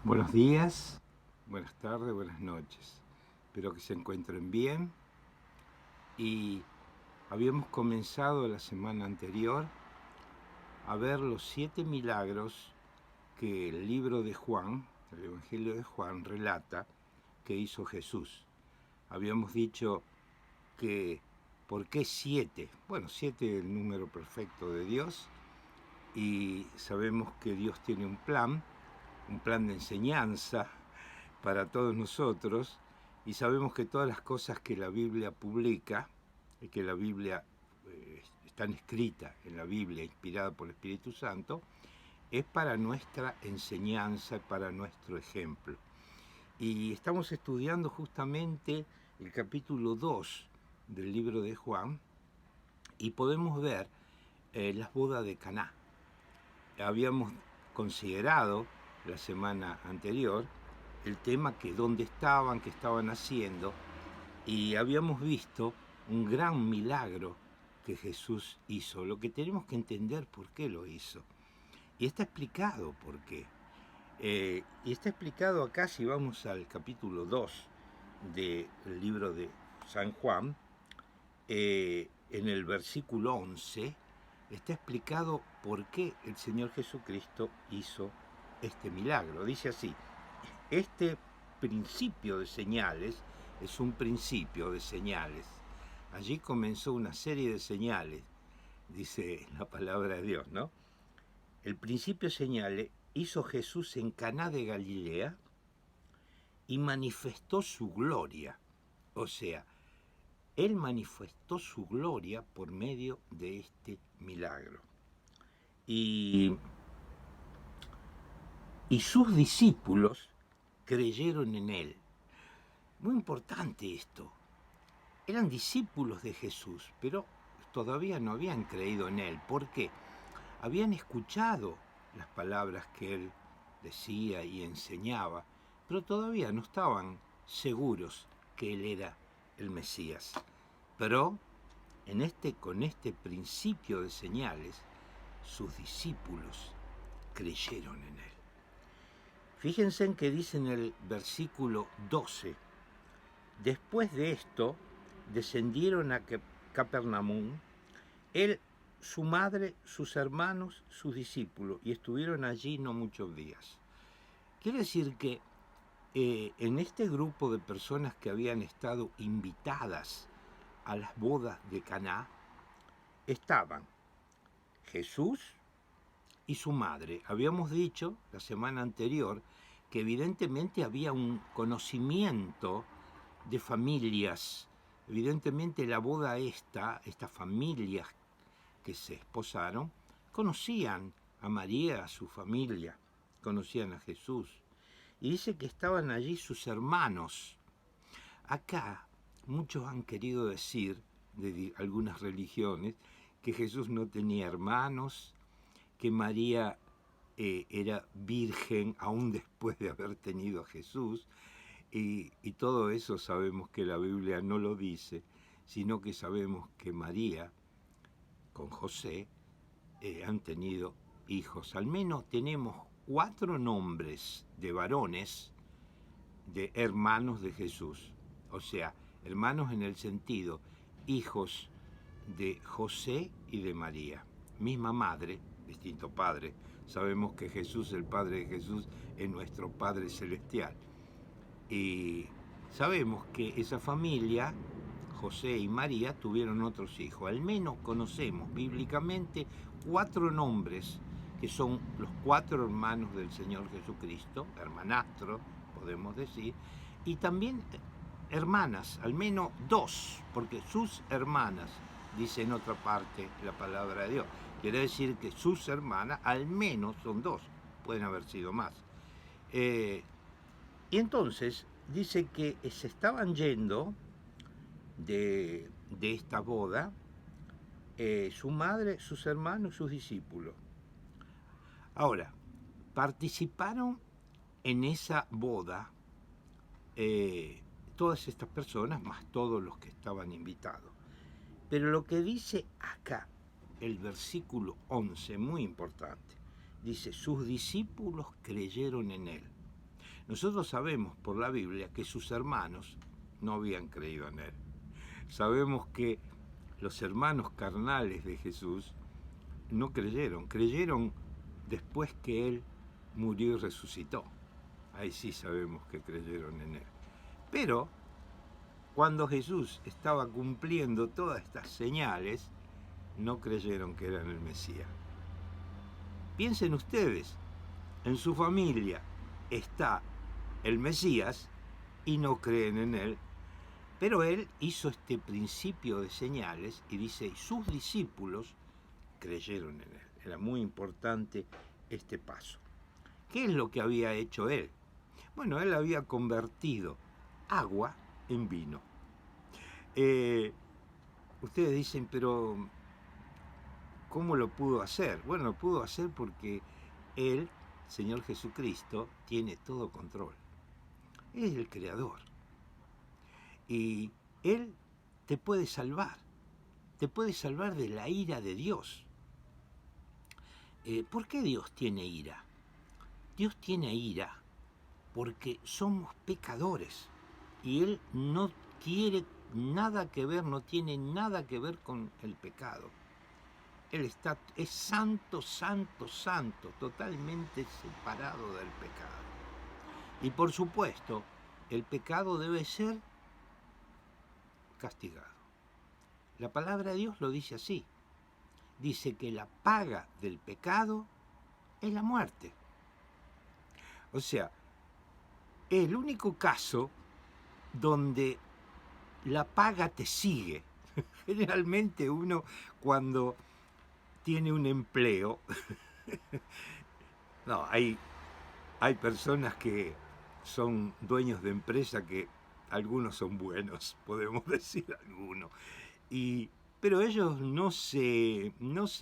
Buenos días, buenas tardes, buenas noches. Espero que se encuentren bien. Y habíamos comenzado la semana anterior a ver los 7 milagros que el libro de Juan, el Evangelio de Juan, relata que hizo Jesús. Habíamos dicho que, ¿por qué 7? Bueno, 7 es el número perfecto de Dios, y sabemos que Dios tiene un plan de enseñanza para todos nosotros, y sabemos que todas las cosas que la Biblia publica, y que la Biblia están escritas en la Biblia, inspirada por el Espíritu Santo, es para nuestra enseñanza, para nuestro ejemplo. Y estamos estudiando justamente el capítulo 2 del libro de Juan, y podemos ver las bodas de Caná. Habíamos considerado la semana anterior el tema que dónde estaban, qué estaban haciendo, y habíamos visto un gran milagro que Jesús hizo, lo que tenemos que entender por qué lo hizo. Y está explicado por qué. Y está explicado acá, si vamos al capítulo 2 del libro de San Juan, en el versículo 11, está explicado por qué el Señor Jesucristo hizo este milagro. Dice así: este principio de señales es un principio de señales. Allí comenzó una serie de señales, dice la palabra de Dios, ¿no? El principio de señales hizo Jesús en Caná de Galilea y manifestó su gloria. O sea, Él manifestó su gloria por medio de este milagro. Y sus discípulos creyeron en Él. Muy importante esto. Eran discípulos de Jesús, pero todavía no habían creído en Él. ¿Por qué? Habían escuchado las palabras que Él decía y enseñaba, pero todavía no estaban seguros que Él era el Mesías. Pero con este principio de señales, sus discípulos creyeron en Él. Fíjense en que dice en el versículo 12: después de esto, descendieron a Capernaum, él, su madre, sus hermanos, sus discípulos, y estuvieron allí no muchos días. Quiere decir que en este grupo de personas que habían estado invitadas a las bodas de Caná, estaban Jesús y su madre. Habíamos dicho la semana anterior que evidentemente había un conocimiento de familias. Evidentemente la boda estas familias que se esposaron, conocían a María, a su familia, conocían a Jesús. Y dice que estaban allí sus hermanos. Acá muchos han querido decir, de algunas religiones, que Jesús no tenía hermanos, que María era virgen aún después de haber tenido a Jesús, y todo eso sabemos que la Biblia no lo dice, sino que sabemos que María con José han tenido hijos. Al menos tenemos 4 nombres de varones, de hermanos de Jesús. O sea, hermanos en el sentido, hijos de José y de María. Misma madre, distinto padre. Sabemos que Jesús, el Padre de Jesús, es nuestro Padre Celestial. Y sabemos que esa familia, José y María, tuvieron otros hijos. Al menos conocemos bíblicamente 4 nombres que son los 4 hermanos del Señor Jesucristo, hermanastros, podemos decir, y también hermanas, al menos 2, porque sus hermanas, dice en otra parte la palabra de Dios. Quiere decir que sus hermanas al menos son 2, pueden haber sido más. Y entonces dice que se estaban yendo de esta boda su madre, sus hermanos, sus discípulos. Ahora, participaron en esa boda todas estas personas, más todos los que estaban invitados. Pero lo que dice acá, el versículo 11, muy importante, dice, sus discípulos creyeron en él. Nosotros sabemos por la Biblia que sus hermanos no habían creído en él. Sabemos que los hermanos carnales de Jesús no creyeron, creyeron después que él murió y resucitó. Ahí sí sabemos que creyeron en él. Pero cuando Jesús estaba cumpliendo todas estas señales, no creyeron que eran el Mesías. Piensen ustedes, en su familia está el Mesías y no creen en él, pero él hizo este principio de señales y dice, sus discípulos creyeron en él. Era muy importante este paso. ¿Qué es lo que había hecho él? Bueno, él había convertido agua en vino. Ustedes dicen, pero ¿cómo lo pudo hacer? Bueno, lo pudo hacer porque él, Señor Jesucristo, tiene todo control. Él es el creador. Y él te puede salvar de la ira de Dios. ¿Por qué Dios tiene ira? Dios tiene ira porque somos pecadores y Él no quiere nada que ver, no tiene nada que ver con el pecado. Él es santo, santo, santo, totalmente separado del pecado. Y por supuesto, el pecado debe ser castigado. La palabra de Dios lo dice así. Dice que la paga del pecado es la muerte. O sea, es el único caso donde la paga te sigue. Generalmente uno cuando tiene un empleo, no, hay personas que son dueños de empresa que algunos son buenos, podemos decir algunos, pero ellos no se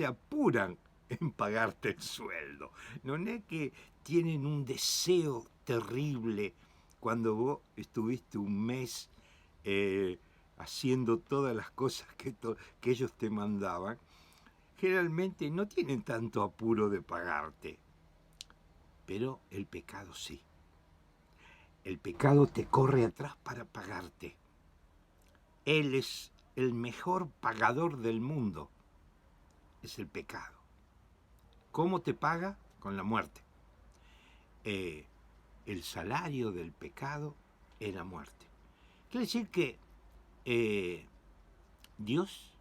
apuran en pagarte el sueldo. No es que tienen un deseo terrible cuando vos estuviste un mes haciendo todas las cosas que ellos te mandaban. Generalmente no tienen tanto apuro de pagarte, pero el pecado sí. El pecado te corre atrás para pagarte. Él es el mejor pagador del mundo. Es el pecado. ¿Cómo te paga? Con la muerte. El salario del pecado es la muerte. Quiere decir que Dios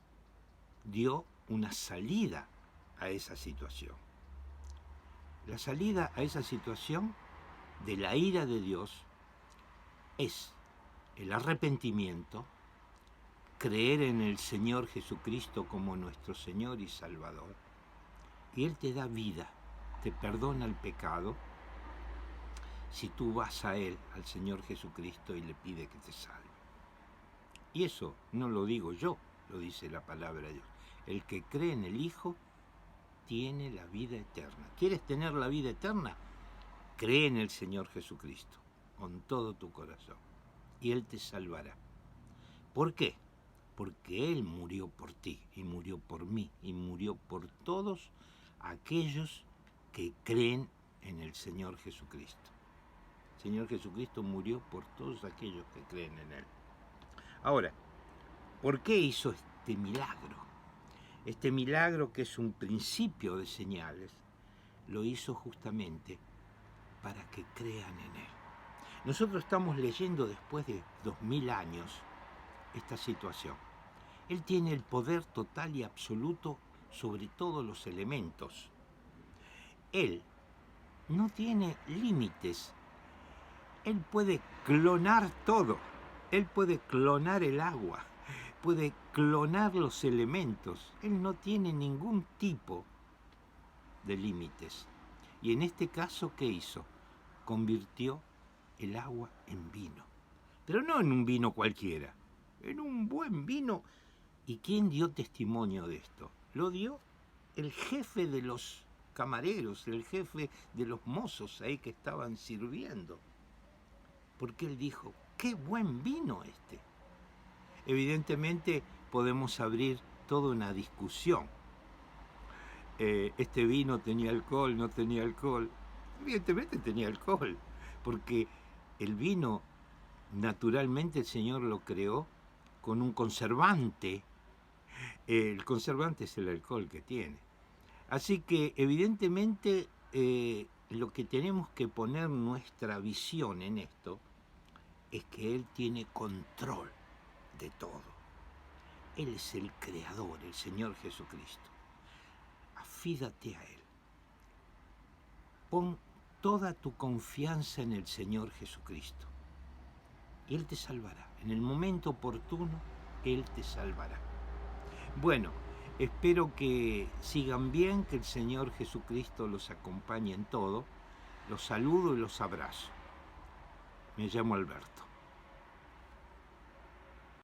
dio una salida a esa situación. La salida a esa situación de la ira de Dios es el arrepentimiento, creer en el Señor Jesucristo como nuestro Señor y Salvador, y Él te da vida, te perdona el pecado, si tú vas a Él, al Señor Jesucristo, y le pide que te salve. Y eso no lo digo yo, lo dice la palabra de Dios. El que cree en el Hijo tiene la vida eterna. ¿Quieres tener la vida eterna? Cree en el Señor Jesucristo con todo tu corazón y Él te salvará. ¿Por qué? Porque Él murió por ti y murió por mí y murió por todos aquellos que creen en el Señor Jesucristo. El Señor Jesucristo murió por todos aquellos que creen en Él. Ahora, ¿por qué hizo este milagro? Este milagro, que es un principio de señales, lo hizo justamente para que crean en Él. Nosotros estamos leyendo después de 2000 años esta situación. Él tiene el poder total y absoluto sobre todos los elementos. Él no tiene límites. Él puede clonar todo. Él puede clonar el agua, puede clonar los elementos. Él no tiene ningún tipo de límites. Y en este caso, ¿qué hizo? Convirtió el agua en vino. Pero no en un vino cualquiera, en un buen vino. ¿Y quién dio testimonio de esto? Lo dio el jefe de los camareros, el jefe de los mozos ahí que estaban sirviendo. Porque él dijo, ¡qué buen vino este! Evidentemente podemos abrir toda una discusión. Este vino tenía alcohol, no tenía alcohol. Evidentemente tenía alcohol, porque El vino, naturalmente, el Señor lo creó con un conservante. El conservante es el alcohol que tiene. Así que, evidentemente, lo que tenemos que poner nuestra visión en esto es que Él tiene control de todo. Él es el Creador, el Señor Jesucristo. Afídate a Él. Pon toda tu confianza en el Señor Jesucristo. Y Él te salvará. En el momento oportuno, Él te salvará. Bueno, espero que sigan bien, que el Señor Jesucristo los acompañe en todo. Los saludo y los abrazo. Me llamo Alberto.